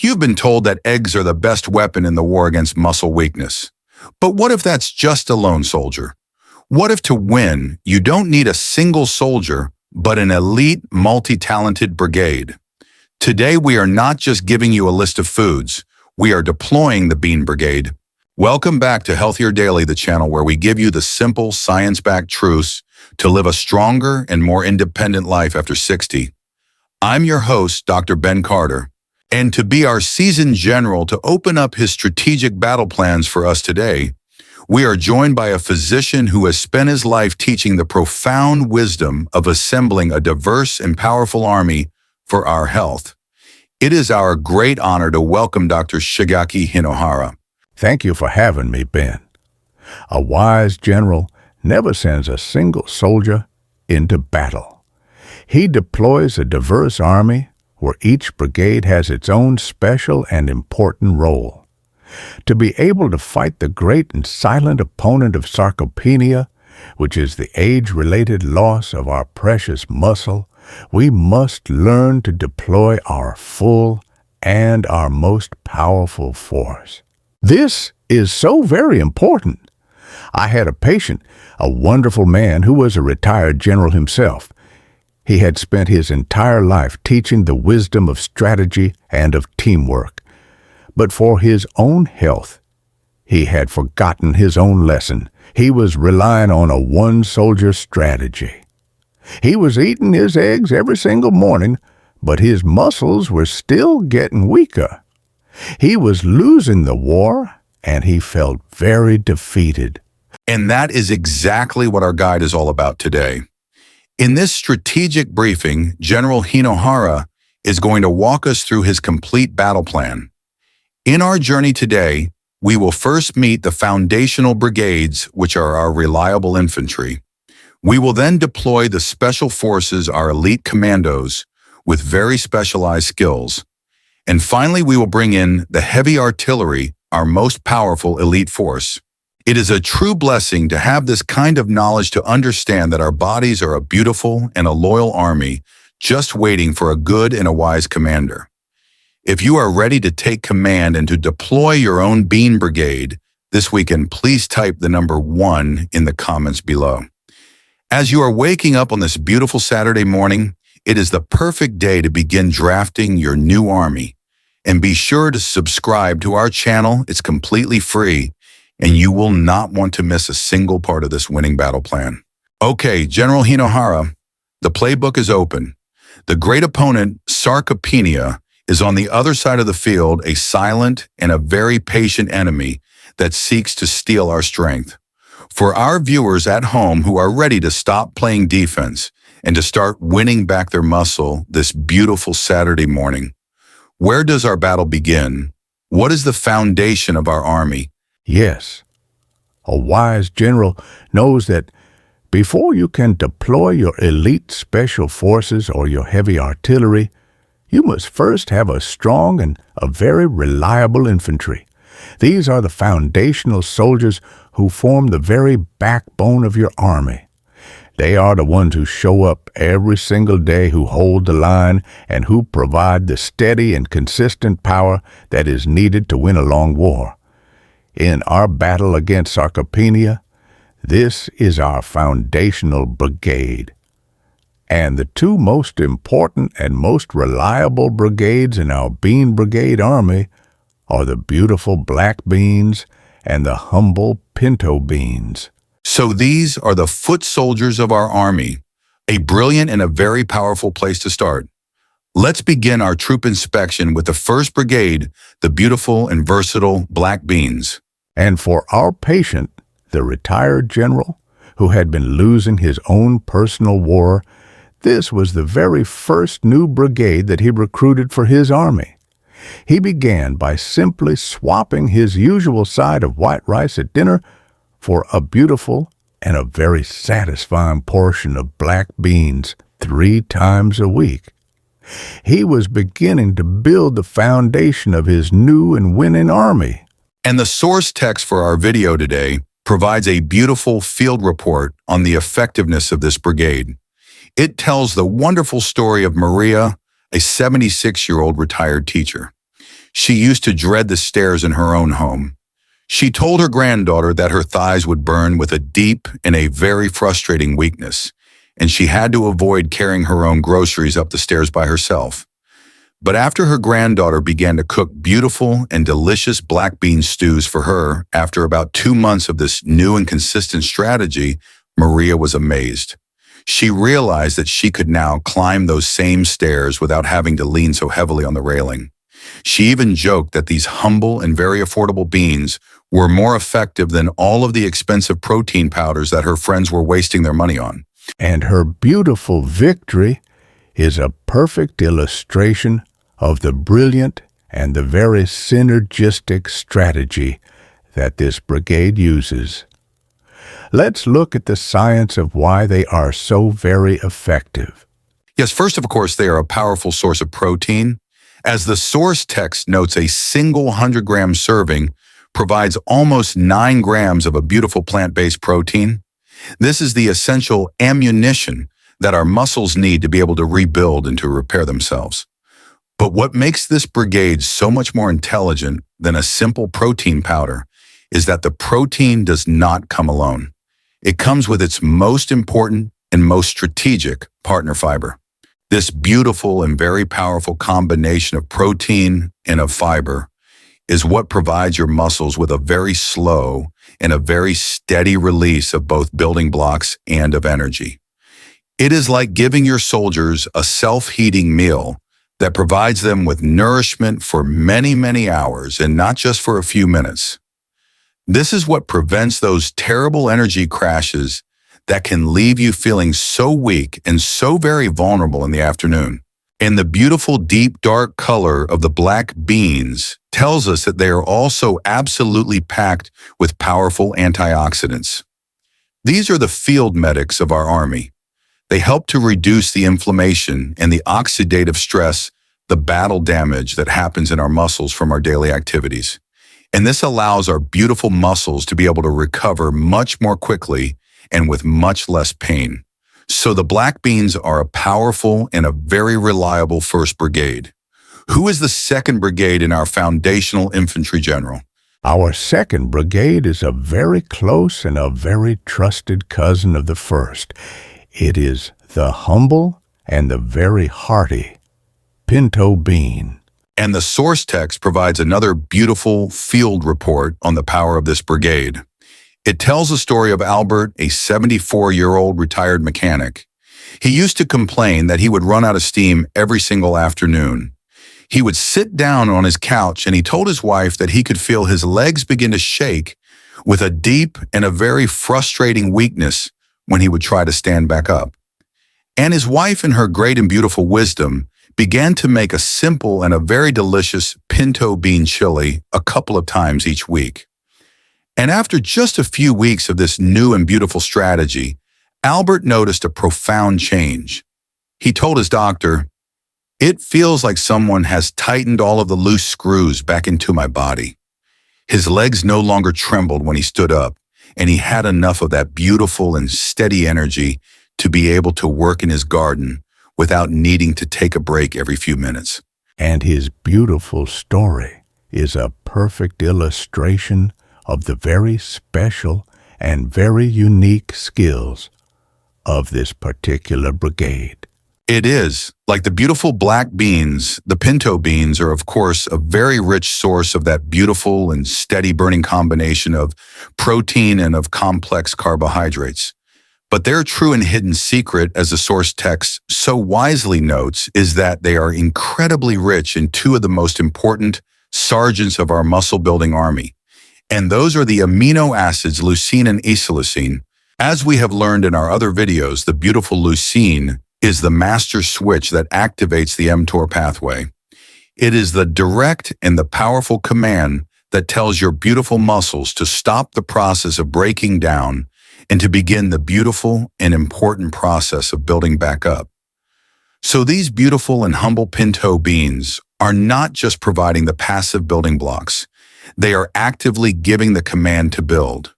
You've been told that eggs are the best weapon in the war against muscle weakness. But what if that's just a lone soldier? What if to win, you don't need a single soldier, but an elite, multi-talented brigade? Today, we are not just giving you a list of foods. We are deploying the Bean Brigade. Welcome back to Healthier Daily, the channel where we give you the simple, science-backed truths to live a stronger and more independent life after 60. I'm your host, Dr. Ben Carter. And to be our seasoned general to open up his strategic battle plans for us today, we are joined by a physician who has spent his life teaching the profound wisdom of assembling a diverse and powerful army for our health. It is our great honor to welcome Dr. Shigeaki Hinohara. Thank you for having me, Ben. A wise general never sends a single soldier into battle. He deploys a diverse army where each brigade has its own special and important role. To be able to fight the great and silent opponent of sarcopenia, which is the age-related loss of our precious muscle, we must learn to deploy our full and our most powerful force. This is so very important. I had a patient, a wonderful man who was a retired general himself. He had spent his entire life teaching the wisdom of strategy and of teamwork. But for his own health, he had forgotten his own lesson. He was relying on a one-soldier strategy. He was eating his eggs every single morning, but his muscles were still getting weaker. He was losing the war, and he felt very defeated. And that is exactly what our guide is all about today. In this strategic briefing, General Hinohara is going to walk us through his complete battle plan. In our journey today, we will first meet the foundational brigades, which are our reliable infantry. We will then deploy the special forces, our elite commandos, with very specialized skills. And finally, we will bring in the heavy artillery, our most powerful elite force. It is a true blessing to have this kind of knowledge to understand that our bodies are a beautiful and a loyal army, just waiting for a good and a wise commander. If you are ready to take command and to deploy your own Bean Brigade this weekend, please type the number 1 in the comments below. As you are waking up on this beautiful Saturday morning, it is the perfect day to begin drafting your new army. And be sure to subscribe to our channel. It's completely free, and you will not want to miss a single part of this winning battle plan. Okay, General Hinohara, the playbook is open. The great opponent, sarcopenia, is on the other side of the field, a silent and a very patient enemy that seeks to steal our strength. For our viewers at home who are ready to stop playing defense and to start winning back their muscle this beautiful Saturday morning, where does our battle begin? What is the foundation of our army? Yes, a wise general knows that before you can deploy your elite special forces or your heavy artillery, you must first have a strong and a very reliable infantry. These are the foundational soldiers who form the very backbone of your army. They are the ones who show up every single day, who hold the line, and who provide the steady and consistent power that is needed to win a long war. In our battle against sarcopenia, this is our foundational brigade. And the two most important and most reliable brigades in our Bean Brigade army are the beautiful black beans and the humble pinto beans. So these are the foot soldiers of our army, a brilliant and a very powerful place to start. Let's begin our troop inspection with the 1st Brigade, the beautiful and versatile black beans. And for our patient, the retired general, who had been losing his own personal war, this was the very first new brigade that he recruited for his army. He began by simply swapping his usual side of white rice at dinner for a beautiful and a very satisfying portion of black beans 3 times a week. He was beginning to build the foundation of his new and winning army. And the source text for our video today provides a beautiful field report on the effectiveness of this brigade. It tells the wonderful story of Maria, a 76-year-old retired teacher. She used to dread the stairs in her own home. She told her granddaughter that her thighs would burn with a deep and a very frustrating weakness, and she had to avoid carrying her own groceries up the stairs by herself. But after her granddaughter began to cook beautiful and delicious black bean stews for her, after about 2 months of this new and consistent strategy, Maria was amazed. She realized that she could now climb those same stairs without having to lean so heavily on the railing. She even joked that these humble and very affordable beans were more effective than all of the expensive protein powders that her friends were wasting their money on. And her beautiful victory is a perfect illustration of the brilliant and the very synergistic strategy that this brigade uses. Let's look at the science of why they are so very effective. Yes, first, of course, they are a powerful source of protein. As the source text notes, a single 100-gram serving provides almost 9 grams of a beautiful plant-based protein. This is the essential ammunition that our muscles need to be able to rebuild and to repair themselves. But what makes this brigade so much more intelligent than a simple protein powder is that the protein does not come alone. It comes with its most important and most strategic partner fiber. This beautiful and very powerful combination of protein and of fiber is what provides your muscles with a very slow and a very steady release of both building blocks and of energy. It is like giving your soldiers a self-heating meal that provides them with nourishment for many, many hours and not just for a few minutes. This is what prevents those terrible energy crashes that can leave you feeling so weak and so very vulnerable in the afternoon. And the beautiful deep dark color of the black beans tells us that they are also absolutely packed with powerful antioxidants. These are the field medics of our army. They help to reduce the inflammation and the oxidative stress, the battle damage that happens in our muscles from our daily activities. And this allows our beautiful muscles to be able to recover much more quickly and with much less pain. So the black beans are a powerful and a very reliable first brigade. Who is the second brigade in our foundational infantry general? Our second brigade is a very close and a very trusted cousin of the first. It is the humble and the very hearty pinto bean. And the source text provides another beautiful field report on the power of this brigade. It tells the story of Albert, a 74-year-old retired mechanic. He used to complain that he would run out of steam every single afternoon. He would sit down on his couch and he told his wife that he could feel his legs begin to shake with a deep and a very frustrating weakness when he would try to stand back up. And his wife, in her great and beautiful wisdom, began to make a simple and a very delicious pinto bean chili a couple of times each week. And after just a few weeks of this new and beautiful strategy, Albert noticed a profound change. He told his doctor, "It feels like someone has tightened all of the loose screws back into my body." His legs no longer trembled when he stood up, and he had enough of that beautiful and steady energy to be able to work in his garden without needing to take a break every few minutes. And his beautiful story is a perfect illustration of the very special and very unique skills of this particular brigade. It is. Like the beautiful black beans, the pinto beans are, of course, a very rich source of that beautiful and steady burning combination of protein and of complex carbohydrates. But their true and hidden secret, as the source text so wisely notes, is that they are incredibly rich in two of the most important sergeants of our muscle-building army. And those are the amino acids leucine and isoleucine. As we have learned in our other videos, the beautiful leucine is the master switch that activates the mTOR pathway. It is the direct and the powerful command that tells your beautiful muscles to stop the process of breaking down and to begin the beautiful and important process of building back up. So these beautiful and humble pinto beans are not just providing the passive building blocks. They are actively giving the command to build.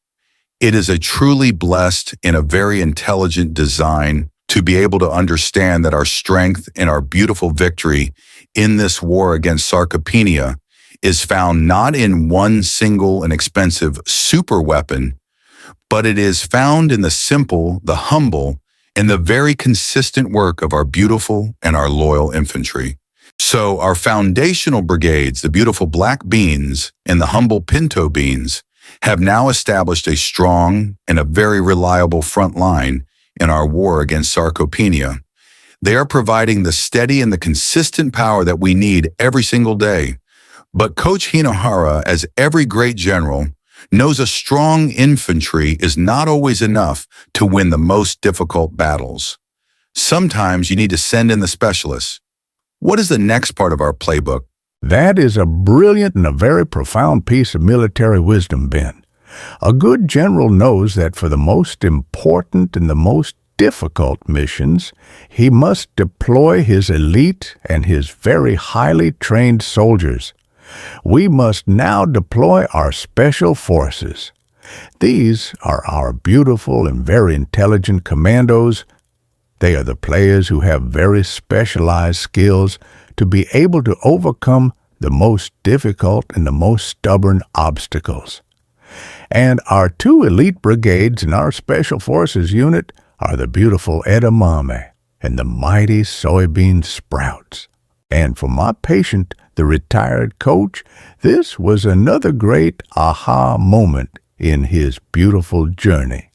It is a truly blessed and a very intelligent design to be able to understand that our strength and our beautiful victory in this war against sarcopenia is found not in one single and expensive super weapon, but it is found in the simple, the humble, and the very consistent work of our beautiful and our loyal infantry. So our foundational brigades, the beautiful black beans and the humble pinto beans, have now established a strong and a very reliable front line in our war against sarcopenia. They are providing the steady and the consistent power that we need every single day. But Coach Hinohara, as every great general, knows a strong infantry is not always enough to win the most difficult battles. Sometimes you need to send in the specialists. What is the next part of our playbook? That is a brilliant and a very profound piece of military wisdom, Ben. A good general knows that for the most important and the most difficult missions, he must deploy his elite and his very highly trained soldiers. We must now deploy our special forces. These are our beautiful and very intelligent commandos. They are the players who have very specialized skills to be able to overcome the most difficult and the most stubborn obstacles. And our two elite brigades in our Special Forces unit are the beautiful edamame and the mighty soybean sprouts. And for my patient, the retired coach, this was another great aha moment in his beautiful journey.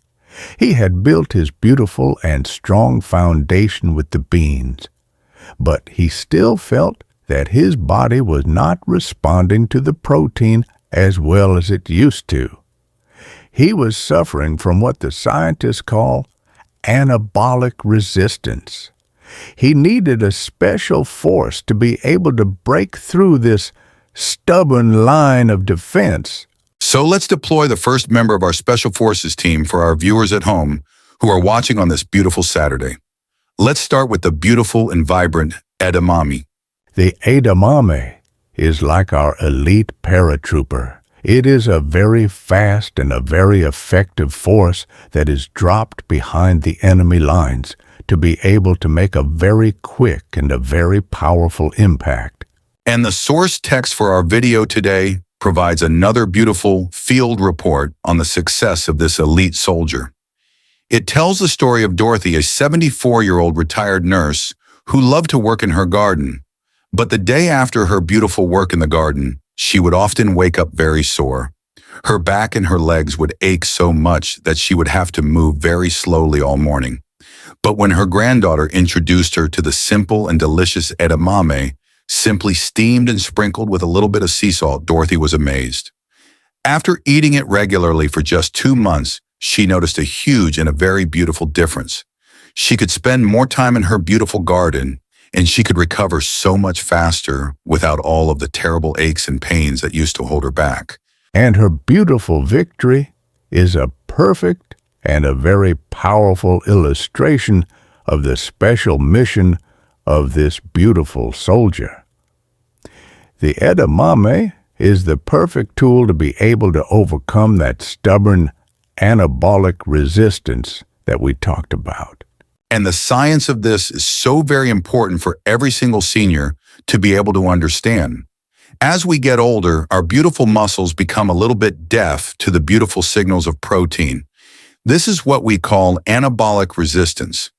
He had built his beautiful and strong foundation with the beans, but he still felt that his body was not responding to the protein as well as it used to. He was suffering from what the scientists call anabolic resistance. He needed a special force to be able to break through this stubborn line of defense. So let's deploy the first member of our Special Forces team for our viewers at home who are watching on this beautiful Saturday. Let's start with the beautiful and vibrant edamame. The edamame is like our elite paratrooper. It is a very fast and a very effective force that is dropped behind the enemy lines to be able to make a very quick and a very powerful impact. And the source text for our video today provides another beautiful field report on the success of this elite soldier. It tells the story of Dorothy, a 74-year-old retired nurse who loved to work in her garden. But the day after her beautiful work in the garden, she would often wake up very sore. Her back and her legs would ache so much that she would have to move very slowly all morning. But when her granddaughter introduced her to the simple and delicious edamame, simply steamed and sprinkled with a little bit of sea salt, Dorothy was amazed. After eating it regularly for just 2 months, she noticed a huge and a very beautiful difference. She could spend more time in her beautiful garden, and she could recover so much faster without all of the terrible aches and pains that used to hold her back. And her beautiful victory is a perfect and a very powerful illustration of the special mission of this beautiful soldier. The edamame is the perfect tool to be able to overcome that stubborn anabolic resistance that we talked about. And the science of this is so very important for every single senior to be able to understand. As we get older, our beautiful muscles become a little bit deaf to the beautiful signals of protein. This is what we call anabolic resistance.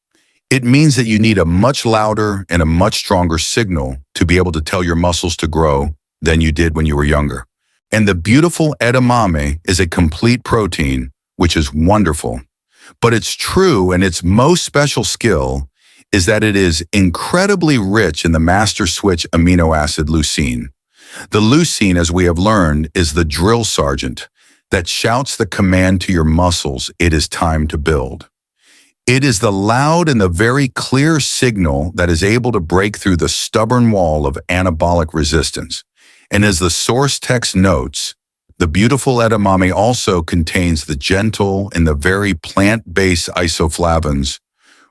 It means that you need a much louder and a much stronger signal to be able to tell your muscles to grow than you did when you were younger. And the beautiful edamame is a complete protein, which is wonderful. But it's true, and its most special skill is that it is incredibly rich in the master switch amino acid leucine. The leucine, as we have learned, is the drill sergeant that shouts the command to your muscles, it is time to build. It is the loud and the very clear signal that is able to break through the stubborn wall of anabolic resistance. And as the source text notes, the beautiful edamame also contains the gentle and the very plant-based isoflavones,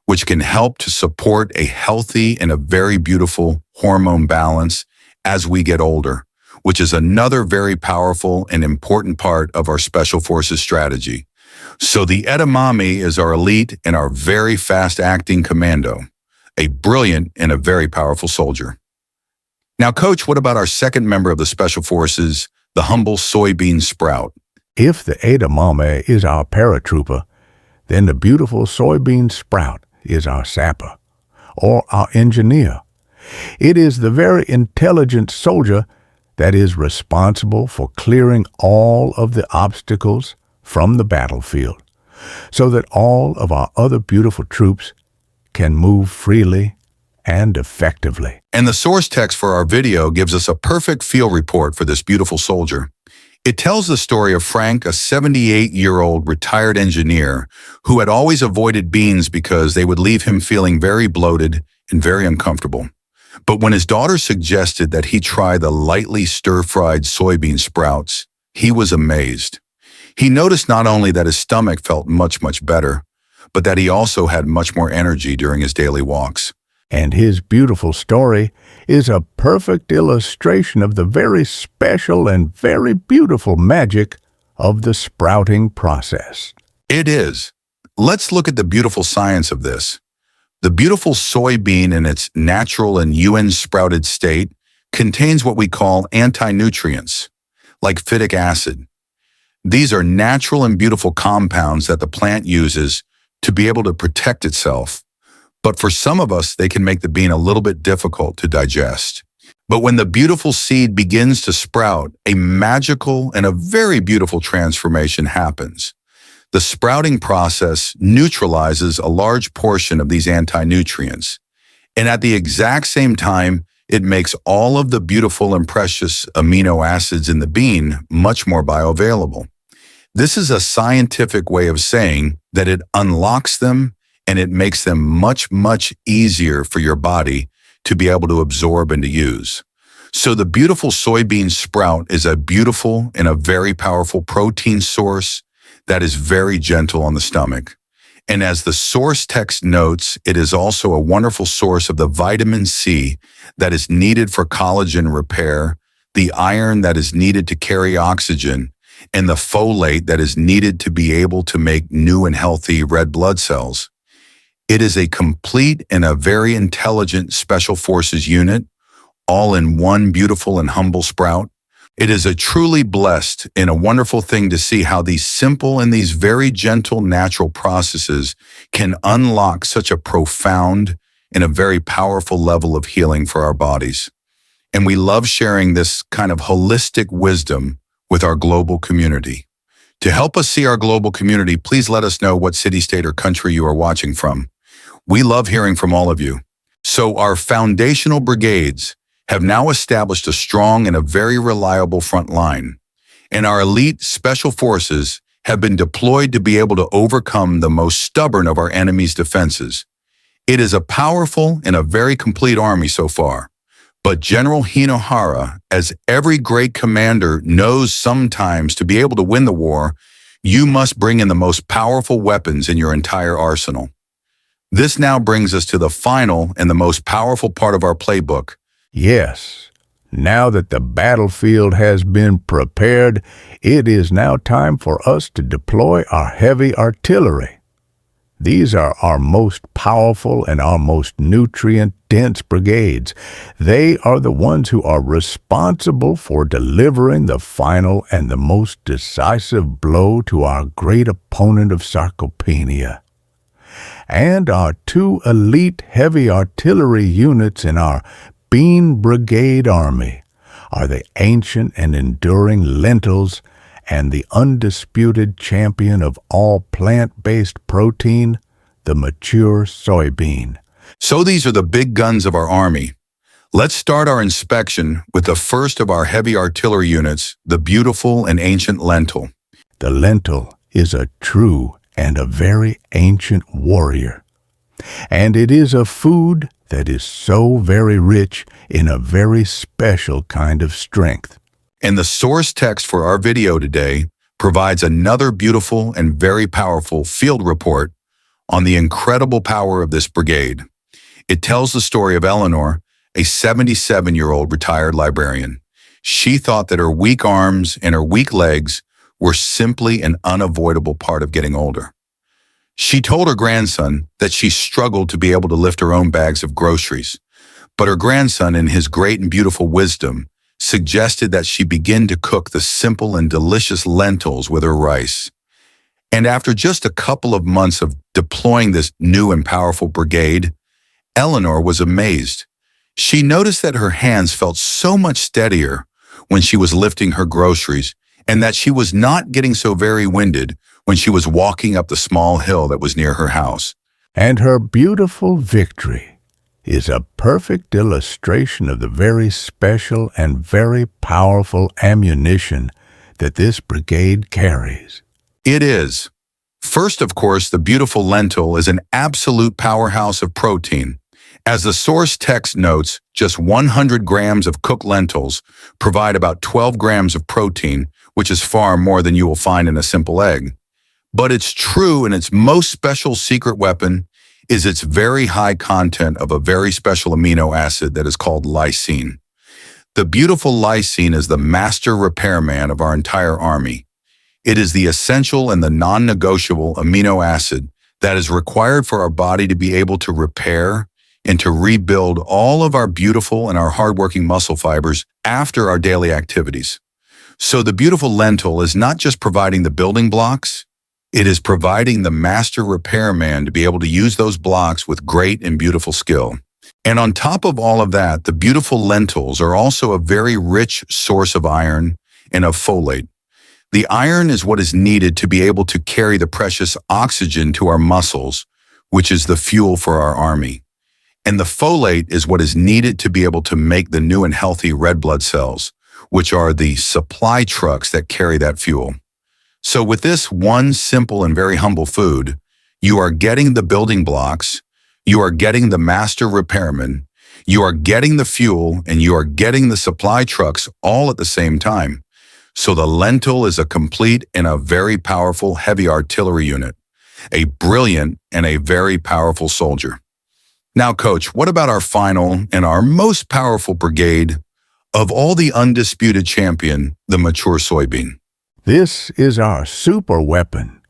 which can help to support a healthy and a very beautiful hormone balance as we get older, which is another very powerful and important part of our Special Forces strategy. So the edamame is our elite and our very fast-acting commando, a brilliant and a very powerful soldier. Now, Coach, what about our second member of the Special Forces, the humble soybean sprout? If the edamame is our paratrooper, then the beautiful soybean sprout is our sapper, or our engineer. It is the very intelligent soldier that is responsible for clearing all of the obstacles from the battlefield, so that all of our other beautiful troops can move freely and effectively. And the source text for our video gives us a perfect field report for this beautiful soldier. It tells the story of Frank, a 78-year-old retired engineer who had always avoided beans because they would leave him feeling very bloated and very uncomfortable. But when his daughter suggested that he try the lightly stir-fried soybean sprouts, he was amazed. He noticed not only that his stomach felt much, much better, but that he also had much more energy during his daily walks. And his beautiful story is a perfect illustration of the very special and very beautiful magic of the sprouting process. It is. Let's look at the beautiful science of this. The beautiful soybean in its natural and UN-sprouted state contains what we call anti-nutrients, like phytic acid. These are natural and beautiful compounds that the plant uses to be able to protect itself. But for some of us, they can make the bean a little bit difficult to digest. But when the beautiful seed begins to sprout, a magical and a very beautiful transformation happens. The sprouting process neutralizes a large portion of these anti-nutrients. And at the exact same time, it makes all of the beautiful and precious amino acids in the bean much more bioavailable. This is a scientific way of saying that it unlocks them and it makes them much, much easier for your body to be able to absorb and to use. So the beautiful soybean sprout is a beautiful and a very powerful protein source that is very gentle on the stomach. And as the source text notes, it is also a wonderful source of the vitamin C that is needed for collagen repair, the iron that is needed to carry oxygen, and the folate that is needed to be able to make new and healthy red blood cells. It is a complete and a very intelligent Special Forces unit, all in one beautiful and humble sprout. It is a truly blessed and a wonderful thing to see how these simple and these very gentle natural processes can unlock such a profound and a very powerful level of healing for our bodies. And we love sharing this kind of holistic wisdom with our global community. To help us see our global community, please let us know what city, state, or country you are watching from. We love hearing from all of you. So our foundational brigades have now established a strong and a very reliable front line, and our elite special forces have been deployed to be able to overcome the most stubborn of our enemy's defenses. It is a powerful and a very complete army so far, but General Hinohara, as every great commander knows sometimes to be able to win the war, you must bring in the most powerful weapons in your entire arsenal. This now brings us to the final and the most powerful part of our playbook. Yes, now that the battlefield has been prepared, it is now time for us to deploy our heavy artillery. These are our most powerful and our most nutrient-dense brigades. They are the ones who are responsible for delivering the final and the most decisive blow to our great opponent of sarcopenia. And our two elite heavy artillery units in our Bean Brigade Army are the ancient and enduring Lentils and the undisputed champion of all plant-based protein, the mature soybean. So these are the big guns of our army. Let's start our inspection with the first of our heavy artillery units, the beautiful and ancient lentil. The lentil is a true and a very ancient warrior, and it is a food that is so very rich in a very special kind of strength. And the source text for our video today provides another beautiful and very powerful field report on the incredible power of this brigade. It tells the story of Eleanor, a 77-year-old retired librarian. She thought that her weak arms and her weak legs were simply an unavoidable part of getting older. She told her grandson that she struggled to be able to lift her own bags of groceries, But her grandson, in his great and beautiful wisdom, suggested that she begin to cook the simple and delicious lentils with her rice. And after just a couple of months of deploying this new and powerful brigade, Eleanor was amazed. She noticed that her hands felt so much steadier when she was lifting her groceries, and that she was not getting so very winded when she was walking up the small hill that was near her house. And her beautiful victory is a perfect illustration of the very special and very powerful ammunition that this brigade carries. It is. First, of course, the beautiful lentil is an absolute powerhouse of protein. As the source text notes, just 100 grams of cooked lentils provide about 12 grams of protein, which is far more than you will find in a simple egg. But it's true, and its most special secret weapon is its very high content of a very special amino acid that is called lysine. The beautiful lysine is the master repairman of our entire army. It is the essential and the non-negotiable amino acid that is required for our body to be able to repair and to rebuild all of our beautiful and our hardworking muscle fibers after our daily activities. So the beautiful lentil is not just providing the building blocks, it is providing the master repairman to be able to use those blocks with great and beautiful skill. And on top of all of that, the beautiful lentils are also a very rich source of iron and of folate. The iron is what is needed to be able to carry the precious oxygen to our muscles, which is the fuel for our army. And the folate is what is needed to be able to make the new and healthy red blood cells, which are the supply trucks that carry that fuel. So with this one simple and very humble food, you are getting the building blocks, you are getting the master repairman, you are getting the fuel, and you are getting the supply trucks all at the same time. So the lentil is a complete and a very powerful heavy artillery unit, a brilliant and a very powerful soldier. Now, Coach, what about our final and our most powerful brigade of all, the undisputed champion, the mature soybean? This is our super weapon.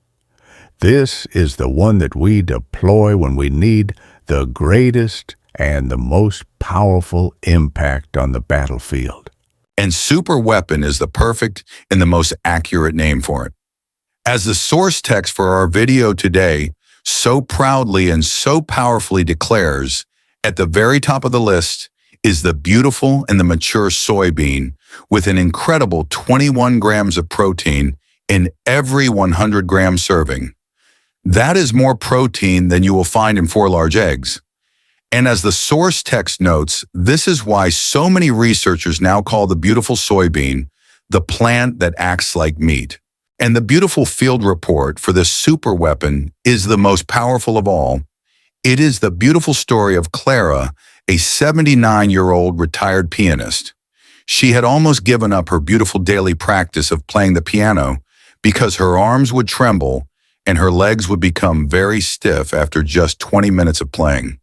This is the one that we deploy when we need the greatest and the most powerful impact on the battlefield. And super weapon is the perfect and the most accurate name for it. As the source text for our video today so proudly and so powerfully declares, at the very top of the list is the beautiful and the mature soybean with an incredible 21 grams of protein in every 100-gram serving. That is more protein than you will find in 4 large eggs. And as the source text notes, this is why so many researchers now call the beautiful soybean the plant that acts like meat. And the beautiful field report for this super weapon is the most powerful of all. It is the beautiful story of Clara, a 79-year-old retired pianist. She had almost given up her beautiful daily practice of playing the piano because her arms would tremble and her legs would become very stiff after just 20 minutes of playing.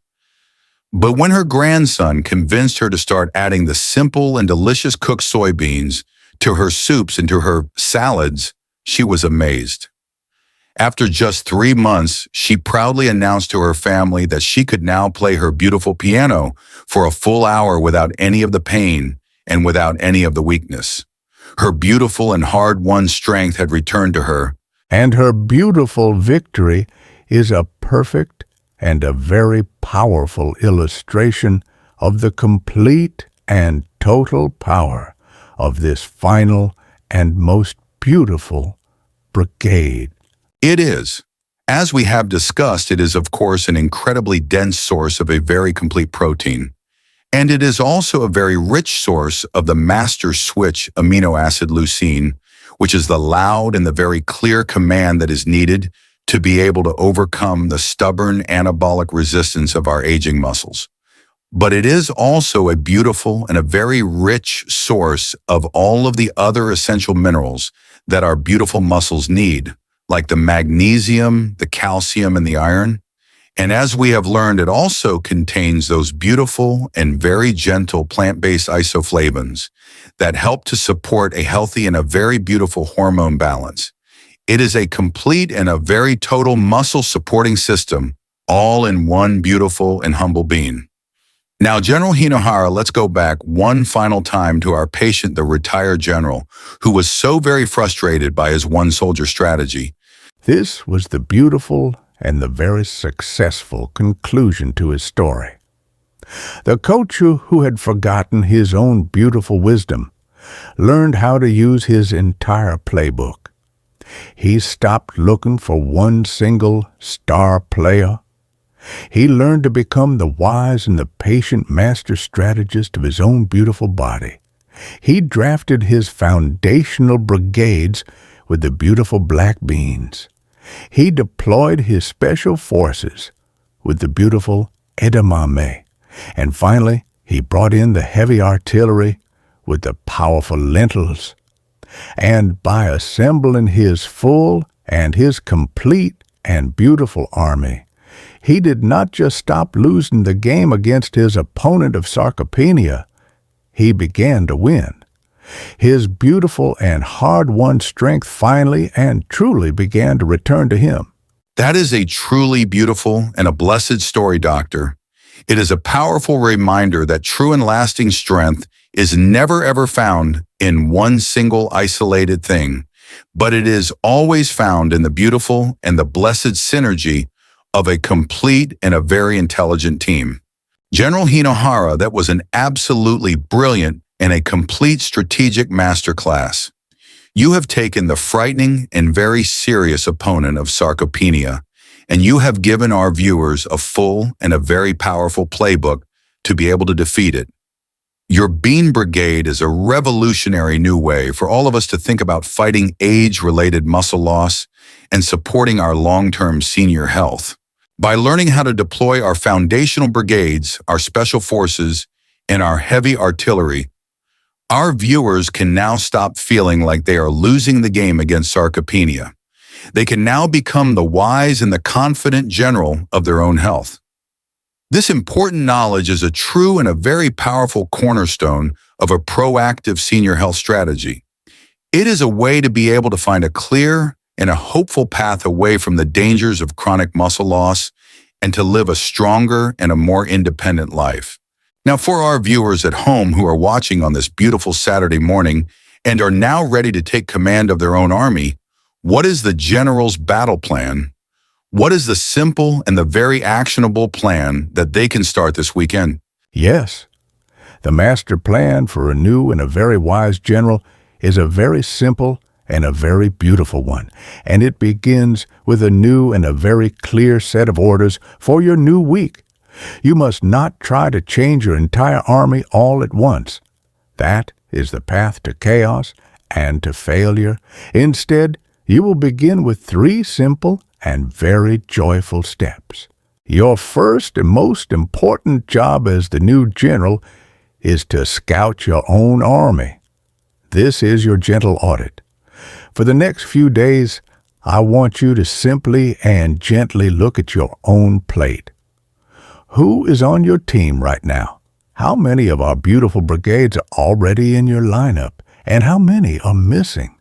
But when her grandson convinced her to start adding the simple and delicious cooked soybeans to her soups and to her salads, she was amazed. After just 3 months, she proudly announced to her family that she could now play her beautiful piano for a full hour without any of the pain and without any of the weakness. Her beautiful and hard-won strength had returned to her, And her beautiful victory is a perfect and a very powerful illustration of the complete and total power of this final and most beautiful brigade. It is. As we have discussed, it is of course an incredibly dense source of a very complete protein. And it is also a very rich source of the master switch amino acid leucine, which is the loud and the very clear command that is needed to be able to overcome the stubborn anabolic resistance of our aging muscles. But it is also a beautiful and a very rich source of all of the other essential minerals that our beautiful muscles need, like the magnesium, the calcium, and the iron. And as we have learned, it also contains those beautiful and very gentle plant-based isoflavones that help to support a healthy and a very beautiful hormone balance. It is a complete and a very total muscle supporting system, all in one beautiful and humble being. Now, General Hinohara, let's go back one final time to our patient, the retired general, who was so very frustrated by his one-soldier strategy. This was the beautiful and the very successful conclusion to his story. The coach who had forgotten his own beautiful wisdom learned how to use his entire playbook. He stopped looking for one single star player. He learned to become the wise and the patient master strategist of his own beautiful body. He drafted his foundational brigades with the beautiful black beans. He deployed his special forces with the beautiful edamame. And finally, he brought in the heavy artillery with the powerful lentils. And by assembling his full and his complete and beautiful army, he did not just stop losing the game against his opponent of sarcopenia. He began to win. His beautiful and hard-won strength finally and truly began to return to him. That is a truly beautiful and a blessed story, Doctor. It is a powerful reminder that true and lasting strength is never ever found in one single isolated thing, but it is always found in the beautiful and the blessed synergy of a complete and a very intelligent team. General Hinohara, that was an absolutely brilliant and a complete strategic masterclass. You have taken the frightening and very serious opponent of sarcopenia, and you have given our viewers a full and a very powerful playbook to be able to defeat it. Your Bean Brigade is a revolutionary new way for all of us to think about fighting age-related muscle loss and supporting our long-term senior health. By learning how to deploy our foundational brigades, our special forces, and our heavy artillery, our viewers can now stop feeling like they are losing the game against sarcopenia. They can now become the wise and the confident general of their own health. This important knowledge is a true and a very powerful cornerstone of a proactive senior health strategy. It is a way to be able to find a clear and a hopeful path away from the dangers of chronic muscle loss and to live a stronger and a more independent life. Now, for our viewers at home who are watching on this beautiful Saturday morning and are now ready to take command of their own army, what is the general's battle plan? What is the simple and the very actionable plan that they can start this weekend? Yes, the master plan for a new and a very wise general is a very simple and a very beautiful one, and it begins with a new and a very clear set of orders for your new week. You must not try to change your entire army all at once. That is the path to chaos and to failure. Instead, you will begin with 3 simple and very joyful steps. Your first and most important job as the new general is to scout your own army. This is your gentle audit. For the next few days, I want you to simply and gently look at your own plate. Who is on your team right now? How many of our beautiful brigades are already in your lineup, and how many are missing?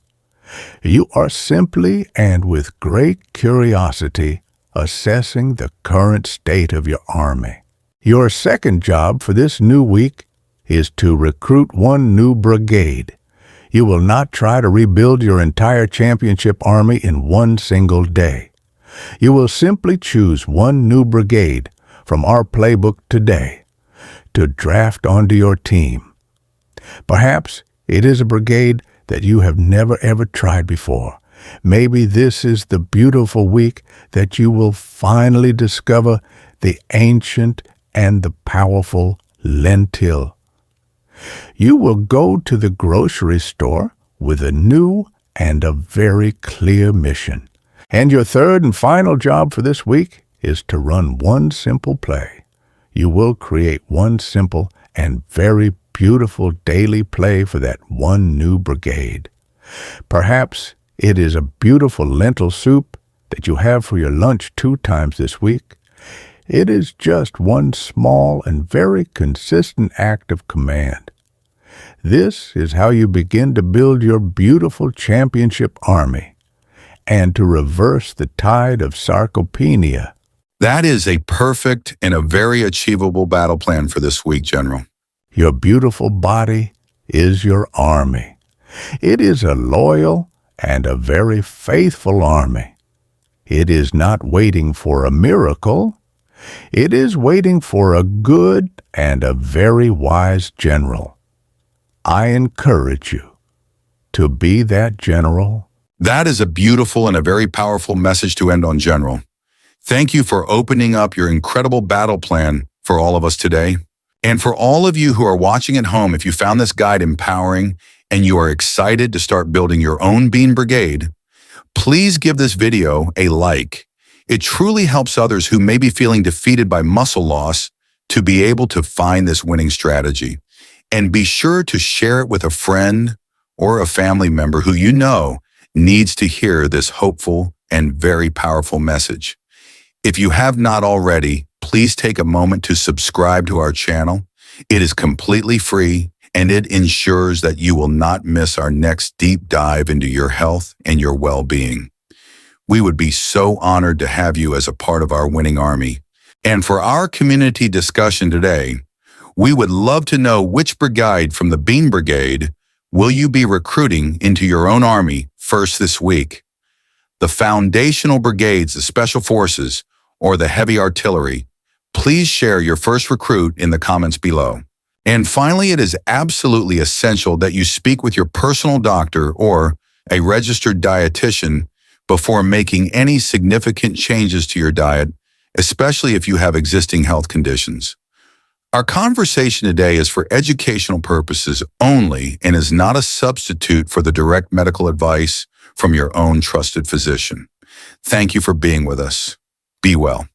You are simply and with great curiosity assessing the current state of your army. Your second job for this new week is to recruit 1 new brigade. You will not try to rebuild your entire championship army in one single day. You will simply choose 1 new brigade from our playbook today to draft onto your team. Perhaps it is a brigade that you have never ever tried before. Maybe this is the beautiful week that you will finally discover the ancient and the powerful lentil. You will go to the grocery store with a new and a very clear mission. And your third and final job for this week is to run 1 simple play. You will create 1 simple and very beautiful daily play for that 1 new brigade. Perhaps it is a beautiful lentil soup that you have for your lunch 2 times this week. It is just 1 small and very consistent act of command. This is how you begin to build your beautiful championship army and to reverse the tide of sarcopenia. That is a perfect and a very achievable battle plan for this week, General. Your beautiful body is your army. It is a loyal and a very faithful army. It is not waiting for a miracle. It is waiting for a good and a very wise general. I encourage you to be that general. That is a beautiful and a very powerful message to end on, General. Thank you for opening up your incredible battle plan for all of us today. And for all of you who are watching at home, if you found this guide empowering and you are excited to start building your own bean brigade, please give this video a like. It truly helps others who may be feeling defeated by muscle loss to be able to find this winning strategy. And be sure to share it with a friend or a family member who you know needs to hear this hopeful and very powerful message. If you have not already, please take a moment to subscribe to our channel. It is completely free, and it ensures that you will not miss our next deep dive into your health and your well-being. We would be so honored to have you as a part of our winning army. And for our community discussion today, we would love to know which brigade from the Bean Brigade will you be recruiting into your own army first this week. The foundational brigades, the special forces, or the heavy artillery, please share your first recruit in the comments below. And finally, it is absolutely essential that you speak with your personal doctor or a registered dietitian before making any significant changes to your diet, especially if you have existing health conditions. Our conversation today is for educational purposes only and is not a substitute for the direct medical advice from your own trusted physician. Thank you for being with us. Be well.